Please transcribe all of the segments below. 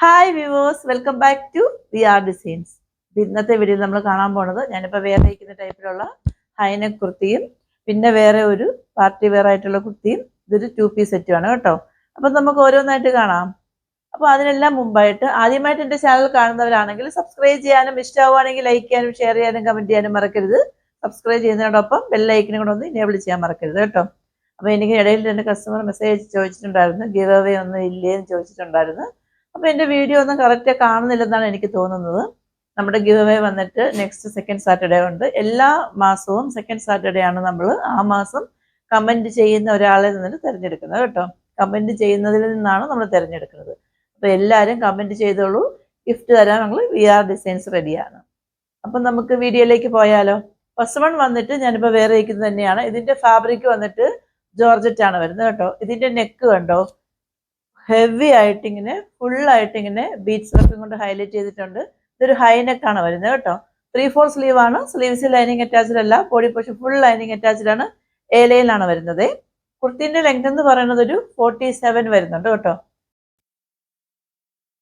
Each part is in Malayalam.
Hi viewers, welcome back to VR designs. ഇന്നത്തെ വീഡിയോയിൽ നമ്മൾ കാണാൻ പോണത് ഞാനിപ്പോൾ വേറെ ഇരിക്കുന്ന ടൈപ്പിലുള്ള ഹൈനെക്ക് കുർത്തിയും പിന്നെ വേറെ ഒരു പാർട്ടി വെയർ ആയിട്ടുള്ള കുർത്തിയും ഇതൊരു 2 പീസ് സെറ്റുമാണ് കേട്ടോ. അപ്പം നമുക്ക് ഓരോന്നായിട്ട് കാണാം. അപ്പോൾ അതിനെല്ലാം മുമ്പായിട്ട് ആദ്യമായിട്ട് എൻ്റെ ചാനൽ കാണുന്നവരാണെങ്കിൽ സബ്സ്ക്രൈബ് ചെയ്യാനും ഇഷ്ടമാവുകയാണെങ്കിൽ ലൈക്ക് ചെയ്യാനും ഷെയർ ചെയ്യാനും കമൻറ്റ് ചെയ്യാനും മറക്കരുത്. സബ്സ്ക്രൈബ് ചെയ്യുന്നതിനോടൊപ്പം ബെല്ലൈക്കനും കൂടെ ഒന്ന് എനേബിൾ ചെയ്യാൻ മറക്കരുത് കേട്ടോ. അപ്പോൾ എനിക്ക് ഇടയിൽ എൻ്റെ കസ്റ്റമർ മെസ്സേജ് ചോദിച്ചിട്ടുണ്ടായിരുന്നു, ഗിവ് അവേ ഒന്നും ഇല്ലേ എന്ന് ചോദിച്ചിട്ടുണ്ടായിരുന്നു. അപ്പോൾ എൻ്റെ വീഡിയോ ഒന്നും കറക്റ്റ് കാണുന്നില്ലെന്നാണ് എനിക്ക് തോന്നുന്നത്. നമ്മുടെ ഗിവ് അവേ വന്നിട്ട് നെക്സ്റ്റ് സെക്കൻഡ് സാറ്റർഡേ ഉണ്ട്. എല്ലാ മാസവും സെക്കൻഡ് സാറ്റർഡേ ആണ് നമ്മൾ ആ മാസം കമൻറ്റ് ചെയ്യുന്ന ഒരാളെ നിന്ന് തിരഞ്ഞെടുക്കുന്നത് കേട്ടോ. കമൻറ്റ് ചെയ്യുന്നതിൽ നിന്നാണ് നമ്മൾ തിരഞ്ഞെടുക്കുന്നത്. അപ്പോൾ എല്ലാവരും കമൻറ്റ് ചെയ്തോളൂ, ഗിഫ്റ്റ് തരാൻ ഞങ്ങൾ VR ഡിസൈൻസ് റെഡിയാണ്. അപ്പം നമുക്ക് വീഡിയോയിലേക്ക് പോയാലോ. ഫസ്റ്റ് വൺ വന്നിട്ട് ഞാനിപ്പോൾ വേറെ ഇരിക്കുന്നത് തന്നെയാണ്. ഇതിൻ്റെ ഫാബ്രിക് വന്നിട്ട് ജോർജറ്റ് ആണ് വരുന്നത് കേട്ടോ. ഇതിൻ്റെ നെക്ക് കണ്ടോ, ഹെവി ആയിട്ട് ഇങ്ങനെ ഫുള്ളായിട്ട് ഇങ്ങനെ ബീഡ്സ് വർക്കും കൊണ്ട് ഹൈലൈറ്റ് ചെയ്തിട്ടുണ്ട്. ഇതൊരു ഹൈ നെക്കാണ് വരുന്നത് കേട്ടോ. 3/4 സ്ലീവ് ആണ്. സ്ലീവ്സ് ലൈനിങ് അറ്റാച്ച്ഡ് അല്ല, body portion full lining attached ആണ്. എ ലൈനിലാണ് വരുന്നത്. കുർത്തിന്റെ ലെങ്ത് എന്ന് പറയുന്നത് ഒരു 47 വരുന്നുണ്ട് കേട്ടോ.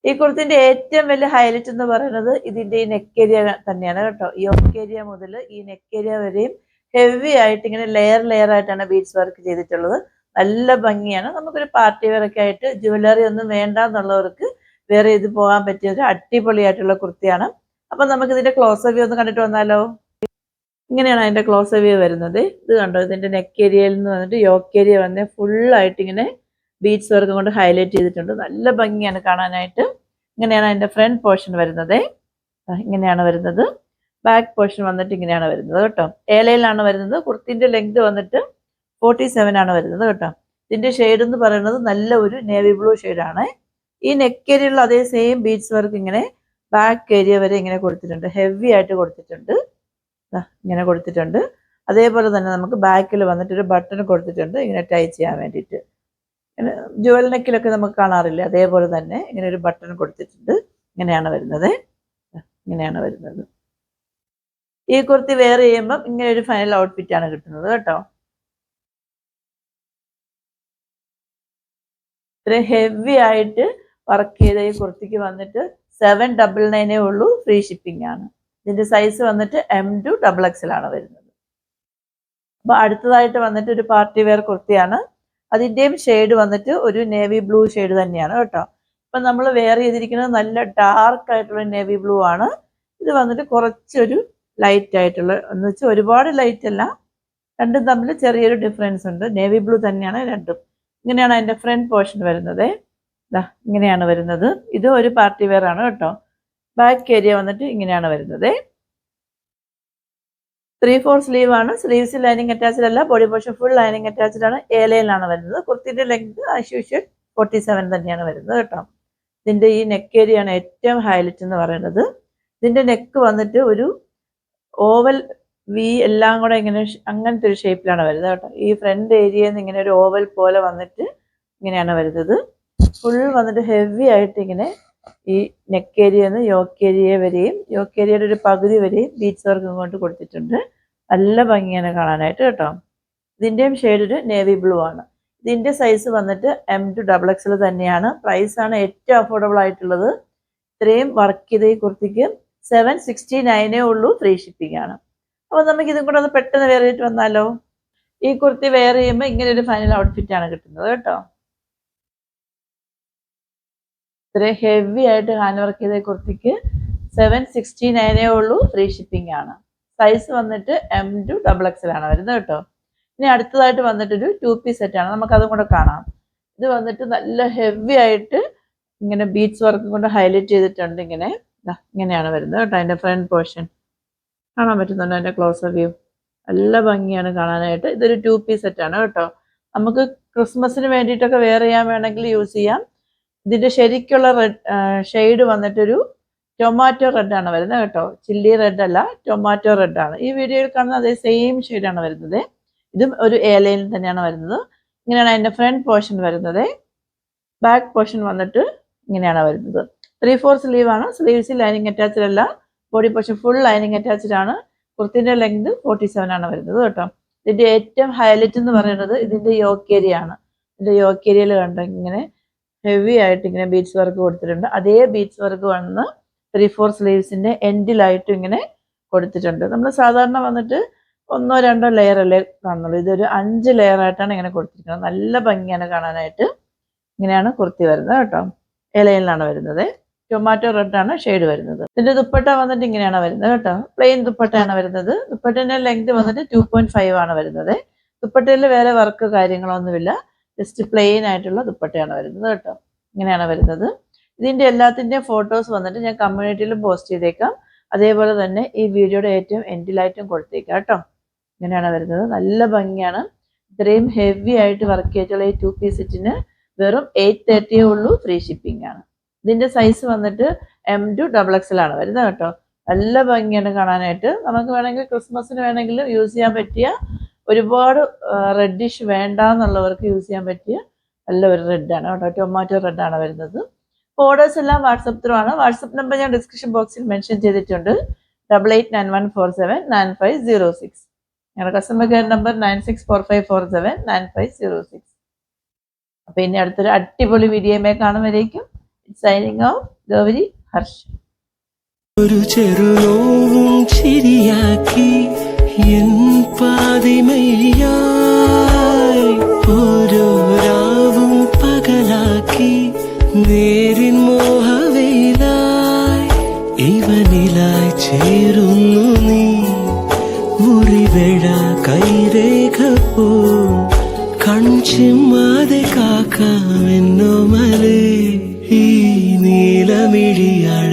ഈ കുർത്തിന്റെ ഏറ്റവും വലിയ ഹൈലൈറ്റ് എന്ന് പറയുന്നത് ഇതിന്റെ ഈ നെക്ക് ഏരിയ തന്നെയാണ് കേട്ടോ. ഈ യോക്ക് ഏരിയ മുതൽ ഈ നെക്ക് ഏരിയ വരെയും ഹെവി ആയിട്ട് ഇങ്ങനെ ലെയർ ആയിട്ടാണ് ബീഡ്സ് വർക്ക് ചെയ്തിട്ടുള്ളത്. നല്ല ഭംഗിയാണ്. നമുക്കൊരു പാർട്ടി വെയർ ഒക്കെ ആയിട്ട് ജുവലറി ഒന്നും വേണ്ട എന്നുള്ളവർക്ക് വേറെ ഇത് പോകാൻ പറ്റിയ ഒരു അടിപൊളിയായിട്ടുള്ള കുർത്തിയാണ്. അപ്പം നമുക്ക് ഇതിന്റെ ക്ലോസ് വ്യൂ ഒന്ന് കണ്ടിട്ട് വന്നാലോ. ഇങ്ങനെയാണ് അതിന്റെ ക്ലോസ് വ്യൂ വരുന്നത്. ഇത് കണ്ടോ, ഇതിന്റെ നെക്ക് ഏരിയയിൽ നിന്ന് വന്നിട്ട് യോക്ക് ഏരിയ വന്ന് ഫുള്ളായിട്ട് ഇങ്ങനെ ബീഡ്സ് വർക്ക് കൊണ്ട് ഹൈലൈറ്റ് ചെയ്തിട്ടുണ്ട്. നല്ല ഭംഗിയാണ് കാണാനായിട്ട്. ഇങ്ങനെയാണ് അതിന്റെ ഫ്രണ്ട് പോർഷൻ വരുന്നത്. ഇങ്ങനെയാണ് വരുന്നത്. ബാക്ക് പോർഷൻ വന്നിട്ട് ഇങ്ങനെയാണ് വരുന്നത് കേട്ടോ. ഏലയിലാണ് വരുന്നത്. കുർത്തിന്റെ ലെങ്ത് വന്നിട്ട് 47 ആണ് വരുന്നത് കേട്ടോ. ഇതിന്റെ ഷെയ്ഡ് എന്ന് പറയുന്നത് നല്ല ഒരു നേവി ബ്ലൂ ഷെയ്ഡാണ്. ഈ നെക്ക് ഏരിയയിലുള്ള അതേ സെയിം ബീഡ്സ് വർക്ക് ഇങ്ങനെ ബാക്ക് ഏരിയ വരെ ഇങ്ങനെ കൊടുത്തിട്ടുണ്ട്. ഹെവി ആയിട്ട് കൊടുത്തിട്ടുണ്ട്. ഇങ്ങനെ കൊടുത്തിട്ടുണ്ട്. അതേപോലെ തന്നെ നമുക്ക് ബാക്കിൽ വന്നിട്ട് ഒരു ബട്ടൺ കൊടുത്തിട്ടുണ്ട് ഇങ്ങനെ ടൈ ചെയ്യാൻ വേണ്ടിയിട്ട്. ഇങ്ങനെ ജുവൽ നെക്കിലൊക്കെ നമുക്ക് കാണാറില്ല, അതേപോലെ തന്നെ ഇങ്ങനെ ഒരു ബട്ടൺ കൊടുത്തിട്ടുണ്ട്. ഇങ്ങനെയാണ് വരുന്നത്. ഇങ്ങനെയാണ് വരുന്നത്. ഈ കുർത്തി വെയർ ചെയ്യുമ്പം ഇങ്ങനെ ഒരു ഫൈനൽ ഔട്ട്ഫിറ്റ് ആണ് കിട്ടുന്നത് കേട്ടോ. ഇത്രയും ഹെവി ആയിട്ട് വർക്ക് ചെയ്ത ഈ കുർത്തിക്ക് വന്നിട്ട് 799 ഉള്ളൂ. ഫ്രീ ഷിപ്പിംഗ് ആണ്. ഇതിന്റെ സൈസ് വന്നിട്ട് M to XXL ആണ് വരുന്നത്. അപ്പോൾ അടുത്തതായിട്ട് വന്നിട്ട് ഒരു പാർട്ടി വെയർ കുർത്തിയാണ്. അതിൻ്റെയും ഷെയ്ഡ് വന്നിട്ട് ഒരു നേവി ബ്ലൂ ഷെയ്ഡ് തന്നെയാണ് കേട്ടോ. ഇപ്പം നമ്മൾ വെയർ ചെയ്തിരിക്കുന്നത് നല്ല ഡാർക്ക് ആയിട്ടുള്ള നേവി ബ്ലൂ ആണ്. ഇത് വന്നിട്ട് കുറച്ചൊരു ലൈറ്റ് ആയിട്ടുള്ള, എന്ന് വെച്ചാൽ ഒരുപാട് ലൈറ്റ് അല്ല, രണ്ടും തമ്മിൽ ചെറിയൊരു ഡിഫറൻസ് ഉണ്ട്. നേവി ബ്ലൂ തന്നെയാണ് രണ്ടും. ഇങ്ങനെയാണ് അതിൻ്റെ ഫ്രണ്ട് പോർഷൻ വരുന്നത്. ഇങ്ങനെയാണ് വരുന്നത്. ഇത് ഒരു പാർട്ടി വെയർ ആണ് കേട്ടോ. ബാക്ക് ഏരിയ വന്നിട്ട് ഇങ്ങനെയാണ് വരുന്നത്. 3/4 സ്ലീവ് ആണ്. സ്ലീവ്സ് ലൈനിങ് അറ്റാച്ച്ഡ് അല്ല, body portion full lining attached ആണ്. എ ലൈനിലാണ് വരുന്നത്. കുർത്തിന്റെ ലെങ്ത് ആസ് യൂഷ്വൽ 47 തന്നെയാണ് വരുന്നത് കേട്ടോ. ഇതിന്റെ ഈ നെക്ക് ഏരിയ ആണ് ഏറ്റവും ഹൈലൈറ്റ് എന്ന് പറയുന്നത്. ഇതിന്റെ നെക്ക് വന്നിട്ട് ഒരു ഓവൽ വി എല്ലാം കൂടെ ഇങ്ങനെ അങ്ങനത്തെ ഒരു ഷേപ്പിലാണ് വരുന്നത് കേട്ടോ. ഈ ഫ്രണ്ട് ഏരിയയിൽ നിന്ന് ഇങ്ങനെ ഒരു ഓവൽ പോലെ വന്നിട്ട് ഇങ്ങനെയാണ് വരുന്നത്. ഫുൾ വന്നിട്ട് ഹെവി ആയിട്ട് ഇങ്ങനെ ഈ നെക്ക് ഏരിയയിൽ നിന്ന് യോക്ക് ഏരിയ വരെയും യോക്ക് ഏരിയയുടെ ഒരു പകുതി വരെയും ബീഡ്സ് വർക്ക് കൊണ്ട് കൊടുത്തിട്ടുണ്ട്. നല്ല ഭംഗിയാണ് കാണാനായിട്ട് കേട്ടോ. ഇതിൻ്റെയും ഷെയ്ഡ് ഒരു നേവി ബ്ലൂ ആണ്. ഇതിൻ്റെ സൈസ് വന്നിട്ട് M to XXL തന്നെയാണ്. പ്രൈസാണ് ഏറ്റവും അഫോർഡബിൾ ആയിട്ടുള്ളത്. ഇത്രയും വർക്ക് ചെയ്ത ഈ കുർത്തിക്ക് 769 ഉള്ളൂ. ഫ്രീ ഷിപ്പിംഗ് ആണ്. അപ്പോൾ നമുക്ക് ഇതും കൂടെ ഒന്ന് പെട്ടെന്ന് വെയർ ചെയ്തിട്ട് വന്നാലോ. ഈ കുർത്തി വെയർ ചെയ്യുമ്പോൾ ഇങ്ങനെ ഒരു ഫൈനൽ ഔട്ട്ഫിറ്റ് ആണ് കിട്ടുന്നത് കേട്ടോ. ഇത്രയും ഹെവി ആയിട്ട് ഹാൻഡ് വർക്ക് ചെയ്ത കുർത്തിക്ക് 769 ഉള്ളൂ. ഫ്രീ ഷിപ്പിംഗ് ആണ്. സൈസ് വന്നിട്ട് M to XXL ആണ് വരുന്നത് കേട്ടോ. ഇനി അടുത്തതായിട്ട് വന്നിട്ടൊരു 2 പീസ് സെറ്റാണ്. നമുക്കതും കൂടെ കാണാം. ഇത് വന്നിട്ട് നല്ല ഹെവി ആയിട്ട് ഇങ്ങനെ ബീഡ്സ് വർക്ക് കൊണ്ട് ഹൈലൈറ്റ് ചെയ്തിട്ടുണ്ട്. ഇങ്ങനെയാണ് വരുന്നത് കേട്ടോ. അതിൻ്റെ ഫ്രണ്ട് പോർഷൻ കാണാൻ പറ്റുന്നുണ്ട്. അതിൻ്റെ ക്ലോസർ വ്യൂ നല്ല ഭംഗിയാണ് കാണാനായിട്ട്. ഇതൊരു 2 പീസ് സെറ്റാണ് കേട്ടോ. നമുക്ക് ക്രിസ്മസിന് വേണ്ടിയിട്ടൊക്കെ വെയർ ചെയ്യാൻ വേണമെങ്കിൽ യൂസ് ചെയ്യാം. ഇതിൻ്റെ ശരിക്കുള്ള റെഡ് ഷെയ്ഡ് വന്നിട്ടൊരു ടൊമാറ്റോ റെഡ് ആണ് വരുന്നത് കേട്ടോ. ചില്ലി റെഡ് അല്ല, ടൊമാറ്റോ റെഡ് ആണ്. ഈ വീഡിയോയിൽ കാണുന്ന അതേ സെയിം ഷെയ്ഡാണ് വരുന്നത്. ഇതും ഒരു എ ലൈനിൽ തന്നെയാണ് വരുന്നത്. ഇങ്ങനെയാണ് അതിൻ്റെ ഫ്രണ്ട് പോർഷൻ വരുന്നത്. ബാക്ക് പോർഷൻ വന്നിട്ട് ഇങ്ങനെയാണ് വരുന്നത്. 3/4 സ്ലീവ് ആണ്. സ്ലീവ്സ് ലൈനിങ് അറ്റാച്ച്ഡ് അല്ല, body portion full lining attached ആണ്. കുർത്തിന്റെ ലെങ്ത് 47 ആണ് വരുന്നത് കേട്ടോ. ഇതിന്റെ ഏറ്റവും ഹൈലൈറ്റ് എന്ന് പറയുന്നത് ഇതിന്റെ യോക്ക് ഏരിയ ആണ്. ഇതിന്റെ യോക്ക് ഏരിയയിൽ കണ്ടോ ഇങ്ങനെ ഹെവി ആയിട്ട് ഇങ്ങനെ ബീഡ്സ് വർക്ക് കൊടുത്തിട്ടുണ്ട്. അതേ ബീഡ്സ് വർക്ക് വന്ന് 3/4 സ്ലീവ്സിന്റെ എൻഡിലായിട്ടും ഇങ്ങനെ കൊടുത്തിട്ടുണ്ട്. നമ്മൾ സാധാരണ വന്നിട്ട് 1-2 ലെയർ അല്ലേ കാണുന്നുള്ളൂ. ഇതൊരു 5 ലെയർ ആയിട്ടാണ് ഇങ്ങനെ കൊടുത്തിരിക്കുന്നത്. നല്ല ഭംഗിയാണ് കാണാനായിട്ട്. ഇങ്ങനെയാണ് കുർത്തി വരുന്നത് കേട്ടോ. ഇലയിലാണ് വരുന്നത്. ടൊമാറ്റോ റെഡ് ആണ് ഷെയ്ഡ് വരുന്നത്. ഇതിന്റെ ദുപ്പട്ട വന്നിട്ട് ഇങ്ങനെയാണ് വരുന്നത് കേട്ടോ. പ്ലെയിൻ ദുപ്പട്ടയാണ് വരുന്നത്. ദുപ്പട്ടയുടെ ലെങ്ത് വന്നിട്ട് 2.5 ആണ് വരുന്നത്. ദുപ്പട്ടയിൽ വേറെ വർക്ക് കാര്യങ്ങളൊന്നുമില്ല. ജസ്റ്റ് പ്ലെയിൻ ആയിട്ടുള്ള ദുപ്പട്ടയാണ് വരുന്നത് കേട്ടോ. ഇങ്ങനെയാണ് വരുന്നത്. ഇതിന്റെ എല്ലാത്തിന്റെയും ഫോട്ടോസ് വന്നിട്ട് ഞാൻ കമ്മ്യൂണിറ്റിയിലും പോസ്റ്റ് ചെയ്തേക്കാം. അതേപോലെ തന്നെ ഈ വീഡിയോയുടെ ഏറ്റവും എൻഡിലായിട്ടും കൊടുത്തേക്കാം കേട്ടോ. ഇങ്ങനെയാണ് വരുന്നത്. നല്ല ഭംഗിയാണ്. ഇത്രയും ഹെവി ആയിട്ട് വർക്ക് ചെയ്തിട്ടുള്ള ഈ 2 പീസ് സെറ്റിന് വെറും 830 ഉള്ളൂ. ഫ്രീ ഷിപ്പിംഗ് ആണ്. ഇതിന്റെ സൈസ് വന്നിട്ട് M to XXL ആണ് വരുന്നത് കേട്ടോ. നല്ല ഭംഗിയാണ് കാണാനായിട്ട്. നമുക്ക് വേണമെങ്കിൽ ക്രിസ്മസിന് വേണമെങ്കിൽ യൂസ് ചെയ്യാൻ പറ്റിയ, ഒരുപാട് റെഡിഷ് വേണ്ട എന്നുള്ളവർക്ക് യൂസ് ചെയ്യാൻ പറ്റിയ നല്ല ഒരു റെഡാണ് കേട്ടോ. ടൊമാറ്റോ റെഡാണ് വരുന്നത്. ഓർഡേഴ്സ് എല്ലാം വാട്സപ്പ് ത്രൂ ആണ്. വാട്സപ്പ് നമ്പർ ഞാൻ ഡിസ്ക്രിപ്ഷൻ ബോക്സിൽ മെൻഷൻ ചെയ്തിട്ടുണ്ട്. 8891479506. ഞങ്ങളുടെ കസ്റ്റമർ കെയർ നമ്പർ 9645479506. അപ്പൊ ഇനി അടുത്തൊരു അടിപൊളി വീഡിയോയുമായി കാണുമ്പോഴേക്കും സൈനിങ് ഓഫ് ഗൗരി ഹർഷ്. ഒരു ചെറുനോവും ചിരിയാക്കി എൻ പാതിമയായി ഓരോ രാവും പകലാക്കി നേരിൻ മോഹവേലായി ഇവനിലായി ചേരുന്നു നീ. മുറിവേഴ കൈരേഖ പോ കൺചിമ്മാതെ കാക്കാമെന്നോ മലേ ഈ നീലമിഴിയഴ